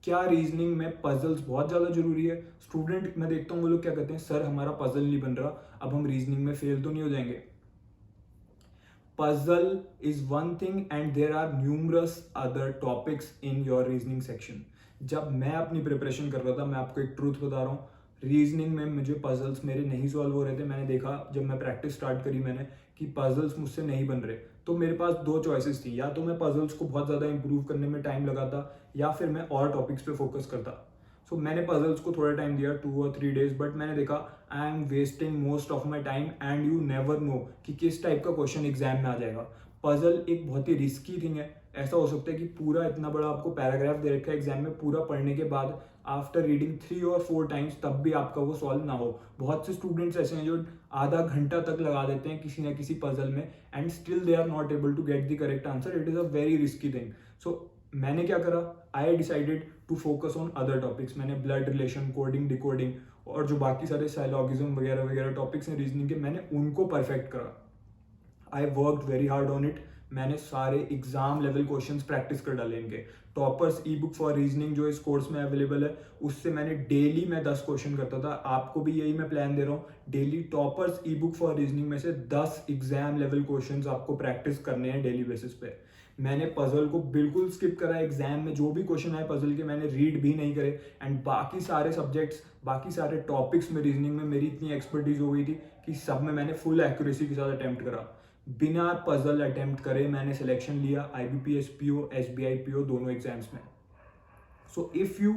क्या रीजनिंग में पजल्स बहुत ज्यादा जरूरी है? स्टूडेंट मैं देखता हूँ वो लोग क्या कहते हैं, सर हमारा पजल नहीं बन रहा, अब हम रीजनिंग में फेल तो नहीं हो जाएंगे? Puzzle is one thing and there are numerous other topics in your reasoning section. जब मैं अपनी प्रिपरेशन कर रहा था, मैं आपको एक ट्रूथ बता रहा हूँ, रीजनिंग में मुझे पजल्स मेरे नहीं सॉल्व हो रहे थे। मैंने देखा जब मैं प्रैक्टिस स्टार्ट करी मैंने कि पजल्स मुझसे नहीं बन रहे। तो मेरे पास 2 चॉइसेस थी, या तो मैं पजल्स को बहुत ज़्यादा इंप्रूव करने में टाइम लगाता या फिर मैं और टॉपिक्स पे फोकस करता। सो मैंने पजल्स को थोड़ा टाइम दिया 2 or 3 days, बट मैंने देखा I am wasting most of my time and you never know कि किस टाइप का क्वेश्चन एग्जाम में आ जाएगा। पजल एक बहुत ही रिस्की थिंग है। ऐसा हो सकता है कि पूरा इतना बड़ा आपको पैराग्राफ दे रखा है एग्जाम में, पूरा पढ़ने के बाद आफ्टर रीडिंग 3 or 4 टाइम्स तब भी आपका वो सॉल्व ना हो। बहुत से स्टूडेंट्स ऐसे हैं जो आधा घंटा तक लगा देते हैं किसी ना किसी पजल में and still they are not able to get the correct answer. It is a very risky thing. So मैंने क्या करा, I decided to focus on other topics. मैंने ब्लड रिलेशन, कोडिंग, डिकोडिंग और जो बाकी सारे साइलॉगिज्म वगैरह वगैरह टॉपिक्स हैं रीजनिंग के, मैंने उनको परफेक्ट करा। I worked very hard on it. मैंने सारे एग्जाम लेवल क्वेश्चंस प्रैक्टिस कर डाले इनके। Toppers e book for reasoning जो इस कोर्स में अवेलेबल है, उससे मैंने डेली मैं 10 क्वेश्चन करता था। आपको भी यही मैं प्लान दे रहा हूँ, daily toppers e book for reasoning में से 10 एग्जाम लेवल क्वेश्चंस आपको प्रैक्टिस करने हैं डेली बेसिस पे। मैंने पजल को बिल्कुल स्किप करा। एग्जाम में जो भी क्वेश्चन आए पजल के मैंने रीड भी नहीं करे एंड बाकी सारे सब्जेक्ट्स, बाकी सारे टॉपिक्स में रीजनिंग में मेरी इतनी एक्सपर्टीज हो गई थी कि सब में मैंने फुल एक्यूरेसी के साथ अटेम्प्ट करा। बिना पजल अटेम्प्ट करे मैंने सिलेक्शन लिया IBPS PO SBI PO दोनों एग्जाम्स में। So if you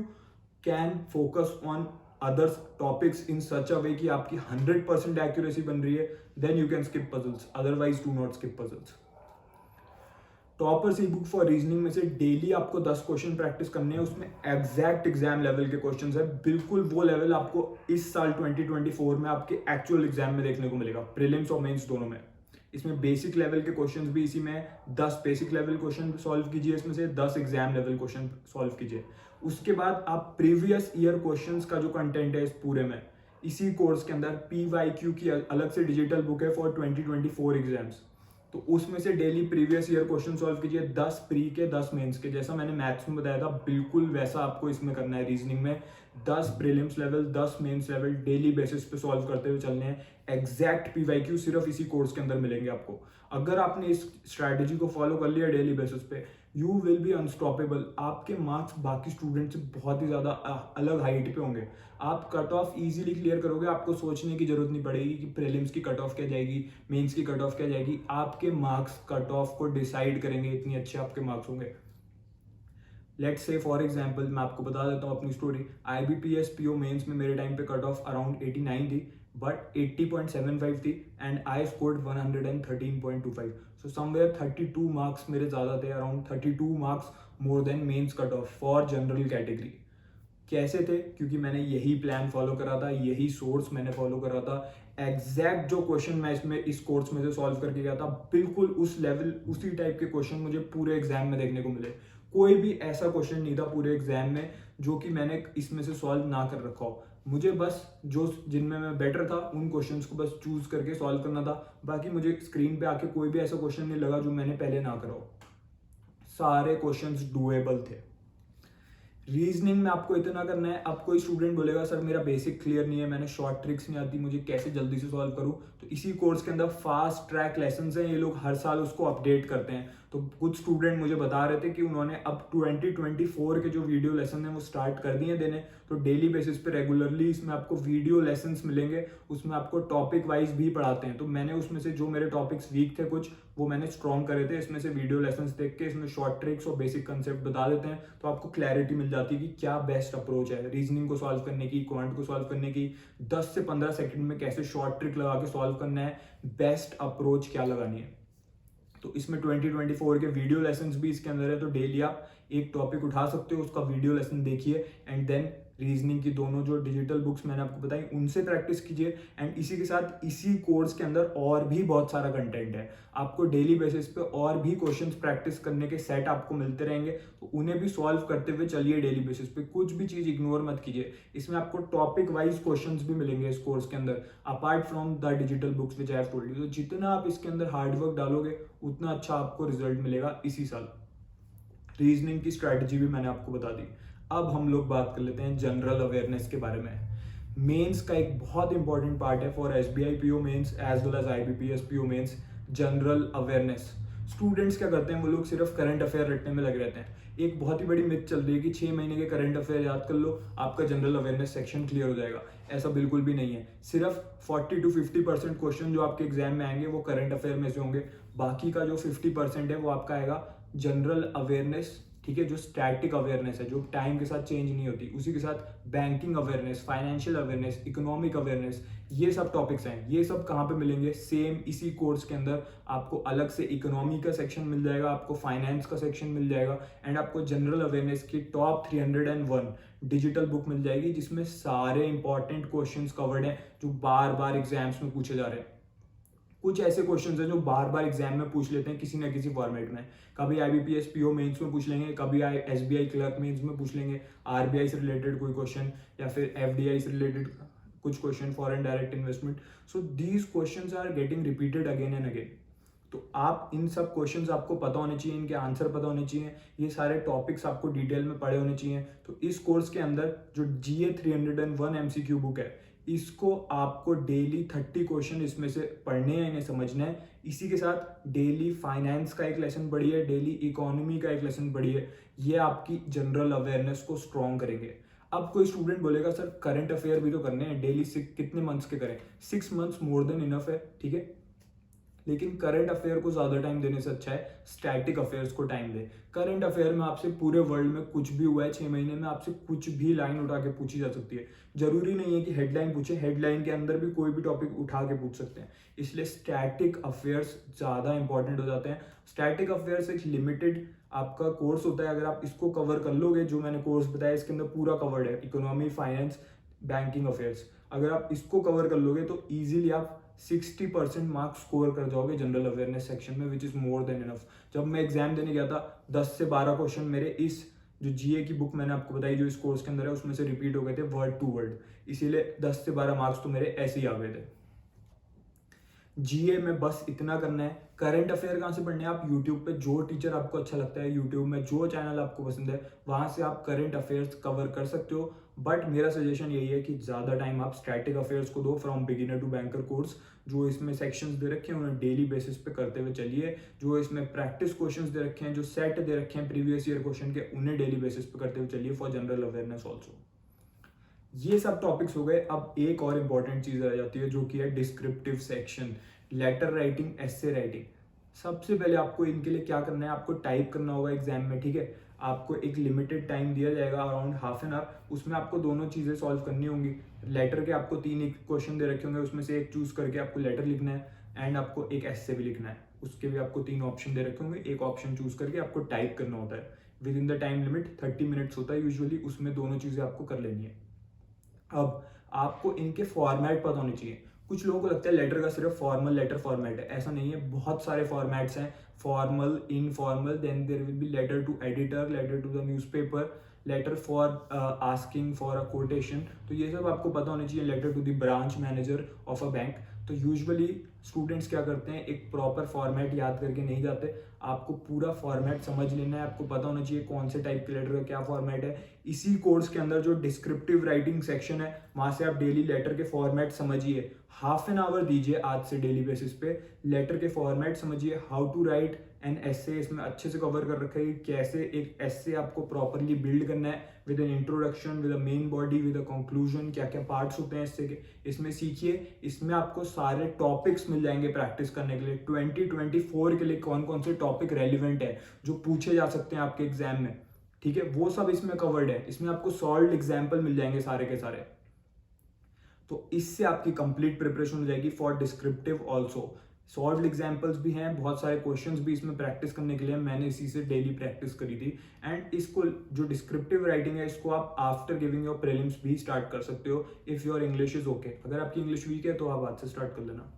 can focus on others topics in such a way कि आपकी 100% एक्यूरेसी बन रही है, then you can skip puzzles, otherwise do not skip puzzles. Toppers e book for reasoning में से daily आपको 10 क्वेश्चन प्रैक्टिस करने हैं। उसमें एग्जैक्ट एग्जाम लेवल के क्वेश्चंस है, बिल्कुल वो लेवल आपको इस साल 2024 में आपके एक्चुअल एग्जाम में देखने को मिलेगा, प्रीलिम्स और मेंस दोनों में। इसमें बेसिक लेवल के क्वेश्चंस भी इसी में 10 बेसिक लेवल क्वेश्चन सॉल्व कीजिए, इसमें से 10 एग्जाम लेवल क्वेश्चन सॉल्व कीजिए। उसके बाद आप प्रीवियस ईयर क्वेश्चंस का जो कंटेंट है इस पूरे में, इसी कोर्स के अंदर PYQ की अलग से डिजिटल बुक है फॉर 2024 एग्जाम्स। तो उसमें से daily previous year question solve कीजिए, 10 प्री के 10 मेंस के। जैसा मैंने मैथ्स में बताया था बिल्कुल वैसा आपको इसमें करना है। रीजनिंग में 10 prelims level 10 mains level daily basis पे सॉल्व करते हुए चलने हैं। एग्जैक्ट PYQ सिर्फ इसी कोर्स के अंदर मिलेंगे आपको। अगर आपने इस स्ट्रैटेजी को फॉलो कर लिया डेली बेसिस पे, यू विल बी अनस्टॉपेबल। आपके मार्क्स बाकी स्टूडेंट से बहुत ही ज़्यादा अलग हाइट पे होंगे। आप कट ऑफ इजीली क्लियर करोगे, आपको सोचने की जरूरत नहीं पड़ेगी कि प्रीलिम्स की कट ऑफ क्या जाएगी, मेंस की कट ऑफ क्या जाएगी। आपके मार्क्स कट ऑफ को डिसाइड करेंगे, इतनी अच्छे आपके मार्क्स होंगे। लेट्स से फॉर एग्जांपल मैं आपको बता देता हूँ अपनी स्टोरी। IBPS PO मेंस में मेरे टाइम पे कट ऑफ अराउंड 89 थी, बट 80.75 थी and I scored 113.25। So somewhere 32 marks मेरे ज़्यादा थे, around 32 marks more than mains cut off for general category. कैसे थे? क्योंकि मैंने यही प्लान फॉलो करा था, यही सोर्स मैंने फॉलो करा था। एग्जैक्ट जो क्वेश्चन मैं इसमें इस कोर्स में से सॉल्व करके गया था, बिल्कुल उस लेवल उसी टाइप के क्वेश्चन मुझे पूरे एग्जाम में देखने को मिले। कोई भी ऐसा क्वेश्चन नहीं था पूरे एग्जाम में जो कि मैंने इसमें से सॉल्व ना कर रखा हो। मुझे बस जो जिनमें मैं बेटर था उन क्वेश्चंस को बस चूज करके सॉल्व करना था। बाकी मुझे स्क्रीन पे आके कोई भी ऐसा क्वेश्चन नहीं लगा जो मैंने पहले ना करा हो। सारे क्वेश्चंस डुएबल थे। रीजनिंग में आपको इतना करना है। अब कोई स्टूडेंट बोलेगा सर मेरा बेसिक क्लियर नहीं है, मैंने शॉर्ट ट्रिक्स नहीं आती, मुझे कैसे जल्दी से सॉल्व करूं? तो इसी कोर्स के अंदर फास्ट ट्रैक लेसन्स हैं, ये लोग हर साल उसको अपडेट करते हैं। तो कुछ स्टूडेंट मुझे बता रहे थे कि उन्होंने अब 2024 के जो वीडियो लेसन है वो स्टार्ट कर दिए देने। तो डेली बेसिस पे रेगुलरली इसमें आपको वीडियो लेसन्स मिलेंगे, उसमें आपको टॉपिक वाइज भी पढ़ाते हैं। तो मैंने उसमें से जो मेरे टॉपिक्स वीक थे कुछ, वो मैंने स्ट्रॉन्ग करे थे। इसमें से वीडियो लेसन्स देख के इसमें शॉर्ट ट्रिक्स और बेसिक कंसेप्ट बता देते हैं, तो आपको क्लैरिटी मिल जाती है कि क्या बेस्ट अप्रोच है रीजनिंग को सॉल्व करने की, क्वांट को सॉल्व करने की। 10 से 15 सेकंड में कैसे शॉर्ट ट्रिक लगा के सॉल्व करना है, बेस्ट अप्रोच क्या लगानी है। तो इसमें 2024 के वीडियो लेसन्स भी इसके अंदर है। तो डेली आप एक टॉपिक उठा सकते हो, उसका वीडियो लेसन देखिए एंड देन रीजनिंग की दोनों जो डिजिटल बुक्स मैंने आपको बताई उनसे प्रैक्टिस कीजिए। एंड इसी के साथ इसी कोर्स के अंदर और भी बहुत सारा कंटेंट है। आपको डेली बेसिस पे और भी क्वेश्चंस प्रैक्टिस करने के सेट आपको मिलते रहेंगे, तो उन्हें भी सॉल्व करते हुए चलिए डेली बेसिस पे। कुछ भी चीज इग्नोर मत कीजिए। इसमें आपको टॉपिक वाइज क्वेश्चंस भी मिलेंगे इस कोर्स के अंदर, apart from the digital books which I have told you. तो जितना आप इसके अंदर हार्डवर्क डालोगे उतना अच्छा आपको रिजल्ट मिलेगा इसी साल। रीजनिंग की स्ट्रैटेजी भी मैंने आपको बता दी। अब हम लोग बात कर लेते हैं जनरल अवेयरनेस के बारे में। मेंस का एक बहुत इंपॉर्टेंट पार्ट है for SBI PO mains as well as IBPS PO mains, general awareness. Students क्या करते हैं, वो लोग सिर्फ करंट अफेयर रटने में लगे रहते हैं। एक बहुत ही बड़ी मिथ चल रही है कि 6 महीने के करंट अफेयर याद कर लो, आपका जनरल अवेयरनेस सेक्शन क्लियर हो जाएगा। ऐसा बिल्कुल भी नहीं है। सिर्फ 40 to 50% क्वेश्चन जो आपके एग्जाम में आएंगे वो करंट अफेयर में से होंगे। बाकी का जो 50% है वो आपका आएगा जनरल अवेयरनेस, ठीक है, जो स्टैटिक अवेयरनेस है, जो टाइम के साथ चेंज नहीं होती। उसी के साथ banking awareness, financial awareness, economic awareness, ये सब टॉपिक्स हैं। ये सब कहाँ पे मिलेंगे? सेम इसी कोर्स के अंदर। आपको अलग से इकोनॉमी का सेक्शन मिल जाएगा, आपको फाइनेंस का सेक्शन मिल जाएगा एंड आपको जनरल अवेयरनेस की टॉप 301 डिजिटल बुक मिल जाएगी, जिसमें सारे इंपॉर्टेंट क्वेश्चंस कवर्ड हैं जो बार बार एग्जाम्स में पूछे जा रहे हैं। कुछ ऐसे क्वेश्चंस हैं जो बार बार एग्जाम में पूछ लेते हैं किसी ना किसी फॉर्मेट में। कभी IBPS PO मेंस में पूछ लेंगे, कभी SBI क्लर्क मेंस में पूछ लेंगे, RBI से रिलेटेड कोई क्वेश्चन, या फिर FDI से रिलेटेड कुछ question, foreign direct investment. So these questions are getting repeated again and again. तो आप इन सब क्वेश्चंस आपको पता होने चाहिए, इनके आंसर पता होने चाहिए, ये सारे टॉपिक्स आपको डिटेल में पढ़े होने चाहिए। तो इस कोर्स के अंदर जो GA 301 MCQ बुक है, इसको आपको डेली 30 क्वेश्चन इसमें से पढ़ने हैं, इन्हें समझना है। इसी के साथ डेली फाइनेंस का एक लेसन पढ़िए, डेली इकोनॉमी का एक लेसन पढ़िए। ये आपकी जनरल अवेयरनेस को स्ट्रॉन्ग करेंगे। अब कोई स्टूडेंट बोलेगा सर करंट अफेयर भी तो करने हैं डेली, कितने मंथ्स के करें? 6 मंथ्स मोर देन इनफ है, ठीक है। लेकिन करंट अफेयर को ज्यादा टाइम देने से अच्छा है स्टैटिक अफेयर्स को टाइम दे। करंट अफेयर में आपसे पूरे वर्ल्ड में कुछ भी हुआ है 6 महीने में, आपसे कुछ भी लाइन उठा के पूछी जा सकती है। जरूरी नहीं है कि हेडलाइन पूछे, हेडलाइन के अंदर भी कोई भी टॉपिक उठा के पूछ सकते हैं। इसलिए स्टैटिक अफेयर्स ज्यादा इंपॉर्टेंट हो जाते हैं। स्टैटिक अफेयर्स एक लिमिटेड आपका कोर्स होता है। अगर आप इसको कवर कर लोगे, जो मैंने कोर्स बताया इसके अंदर पूरा कवर्ड है, इकोनॉमी, फाइनेंस, बैंकिंग अफेयर्स। अगर आप इसको कवर कर लोगे तो इजीली आप 60% मार्क्स स्कोर कर जाओगे जनरल अवेयरनेस सेक्शन में, which is more than enough. जब मैं एग्जाम देने गया था 10 से 12 क्वेश्चन मेरे इस जो जीए की बुक मैंने आपको बताई जो इस कोर्स के अंदर है उसमें से रिपीट हो गए थे वर्ड टू वर्ड, इसीलिए 10 से 12 मार्क्स तो मेरे ऐसे ही आ गए थे। जीए में बस इतना करना है। करंट अफेयर कहाँ से पढ़ने हैं? आप यूट्यूब पे जो टीचर आपको अच्छा लगता है, यूट्यूब में जो चैनल आपको पसंद है, वहां से आप करंट अफेयर्स कवर कर सकते हो। बट मेरा सजेशन यही है कि ज़्यादा टाइम आप स्टैटिक अफेयर्स को दो, from beginner to banker course. जो इसमें सेक्शंस दे रखे हैं उन्हें डेली बेसिस पे करते हुए चलिए। जो इसमें प्रैक्टिस क्वेश्चंस दे रखे हैं, जो सेट दे रखे हैं प्रीवियस ईयर क्वेश्चन के, उन्हें डेली बेसिस पे करते हुए चलिए फॉर जनरल अवेयरनेस ऑल्सो। ये सब टॉपिक्स हो गए। अब एक और इम्पॉर्टेंट चीज आ जाती है जो कि है डिस्क्रिप्टिव सेक्शन, लेटर राइटिंग, एस्से राइटिंग। सबसे पहले आपको इनके लिए क्या करना है, आपको टाइप करना होगा एग्जाम में, ठीक है। आपको एक लिमिटेड टाइम दिया जाएगा अराउंड हाफ एन आवर, उसमें आपको दोनों चीजें सॉल्व करनी होंगी। लेटर के आपको 3 क्वेश्चन दे रखे होंगे, उसमें से एक चूज करके आपको लेटर लिखना है, एंड आपको एक एस्से भी लिखना है। उसके भी आपको 3 ऑप्शन दे रखे होंगे, एक ऑप्शन चूज करके आपको टाइप करना होता है। With in the time limit 30 minutes होता है यूजुअली, उसमें दोनों चीजें आपको कर लेनी है। अब आपको इनके फॉर्मेट पता होने चाहिए। कुछ लोगों को लगता है लेटर का सिर्फ फॉर्मल लेटर फॉर्मेट है, ऐसा नहीं है। बहुत सारे फॉर्मेट्स हैं, formal, informal, then there will be letter to editor, letter to the newspaper, letter for asking for a quotation. तो ये सब आपको पता होना चाहिए। Letter to the branch manager of a bank. तो यूजुअली स्टूडेंट्स क्या करते हैं, एक प्रॉपर फॉर्मेट याद करके नहीं जाते। आपको पूरा फॉर्मेट समझ लेना है, आपको पता होना चाहिए कौन से टाइप के लेटर का क्या फॉर्मेट है। इसी कोर्स के अंदर जो डिस्क्रिप्टिव राइटिंग सेक्शन है, वहां से आप डेली लेटर के फॉर्मेट समझिए। हाफ एन आवर दीजिए आज से डेली बेसिस पे, लेटर के फॉर्मेट समझिए, हाउ टू राइट एन एस्से। इसमें अच्छे से कवर कर रखा है कि कैसे एक एस्से आपको प्रॉपरली बिल्ड करना है, with an introduction, with a main body, with a conclusion, क्या क्या पार्ट्स होते हैं एस्से के, इसमें सीखिए। इसमें आपको सारे टॉपिक्स मिल जाएंगे प्रैक्टिस करने के लिए। 2024 के लिए कौन कौन से टॉपिक रेलिवेंट है जो पूछे जा सकते हैं आपके एग्जाम में, ठीक है, वो सब इसमें कवर्ड है। इसमें आपको सॉल्व एग्जाम्पल मिल जाएंगे सारे के सारे। तो इससे आपकी कंप्लीट प्रिपरेशन हो जाएगी for descriptive also. Solve examples भी हैं, बहुत सारे क्वेश्चंस भी इसमें प्रैक्टिस करने के लिए। मैंने इसी से डेली प्रैक्टिस करी थी। एंड इसको जो डिस्क्रिप्टिव राइटिंग है, इसको आप आफ्टर गिविंग योर प्रीलिम्स भी स्टार्ट कर सकते हो if your English is okay. अगर आपकी इंग्लिश वीक है तो आप आज से स्टार्ट कर लेना।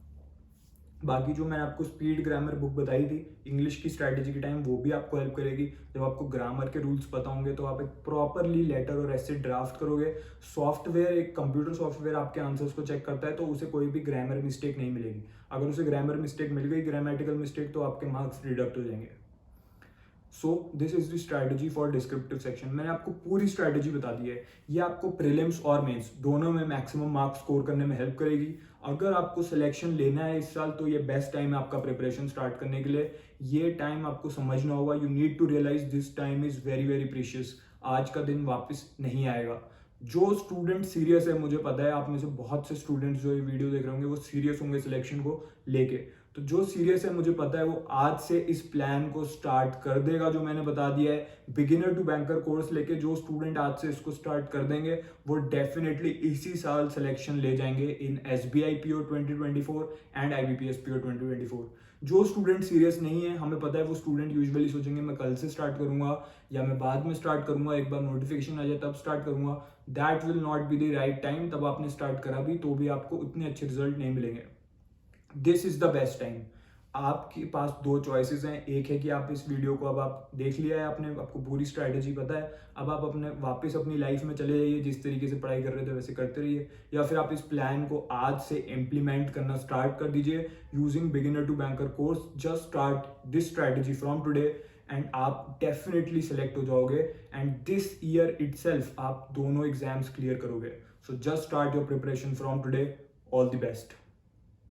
बाकी जो मैंने आपको स्पीड ग्रामर बुक बताई थी इंग्लिश की स्ट्रैटेजी के टाइम, वो भी आपको हेल्प करेगी। जब आपको ग्रामर के रूल्स पता होंगे तो आप एक प्रॉपरली लेटर और ऐसे ड्राफ्ट करोगे। सॉफ्टवेयर, एक कंप्यूटर सॉफ्टवेयर आपके आंसर्स को चेक करता है, तो उसे कोई भी ग्रामर मिस्टेक नहीं मिलेगी। अगर उसे ग्रामर मिस्टेक मिल गई, ग्रामेटिकल मिस्टेक, तो आपके मार्क्स डिडक्ट हो जाएंगे। So this is the strategy for descriptive section. मैंने आपको पूरी स्ट्रैटेजी बता दी है। ये आपको प्रीलिम्स और मेंस दोनों में मैक्सिमम मार्क्स स्कोर करने में हेल्प करेगी। अगर आपको सिलेक्शन लेना है इस साल, तो ये बेस्ट टाइम है आपका प्रिपरेशन स्टार्ट करने के लिए। ये टाइम आपको समझना होगा। You need to realise this time is very very precious. आज का दिन वापस नहीं आएगा। जो स्टूडेंट सीरियस है, मुझे पता है आप में से बहुत से स्टूडेंट्स जो ये वीडियो देख रहे होंगे वो सीरियस होंगे सिलेक्शन को लेके। तो जो सीरियस है, मुझे पता है वो आज से इस प्लान को स्टार्ट कर देगा जो मैंने बता दिया है। बिगिनर टू बैंकर कोर्स लेके जो स्टूडेंट आज से इसको स्टार्ट कर देंगे, वो डेफिनेटली इसी साल सिलेक्शन ले जाएंगे इन SBI PO 2024 and IBPS PO 2024। जो स्टूडेंट सीरियस नहीं है, हमें पता है वो स्टूडेंट यूजुअली सोचेंगे मैं कल से स्टार्ट करूंगा या मैं बाद में स्टार्ट करूंगा, एक बार नोटिफिकेशन आ जाए तब स्टार्ट करूंगा। That will not be the right time. तब आपने स्टार्ट करा भी तो भी आपको उतने अच्छे रिजल्ट नहीं मिलेंगे। This is the best time. आपके पास 2 चॉइसेस हैं। एक है कि आप इस वीडियो को अब आप देख लिया है आपने, आपको पूरी स्ट्रैटेजी पता है, अब आप अपने वापस अपनी लाइफ में चले जाइए, जिस तरीके से पढ़ाई कर रहे थे वैसे करते रहिए। या फिर आप इस प्लान को आज से इम्प्लीमेंट करना स्टार्ट कर दीजिए using beginner to banker course. Just start this strategy from today and आप डेफिनेटली सेलेक्ट हो जाओगे। एंड दिस ईयर इटसेल्फ आप दोनों एग्जाम्स क्लियर करोगे। So just start your preparation from today. All the best.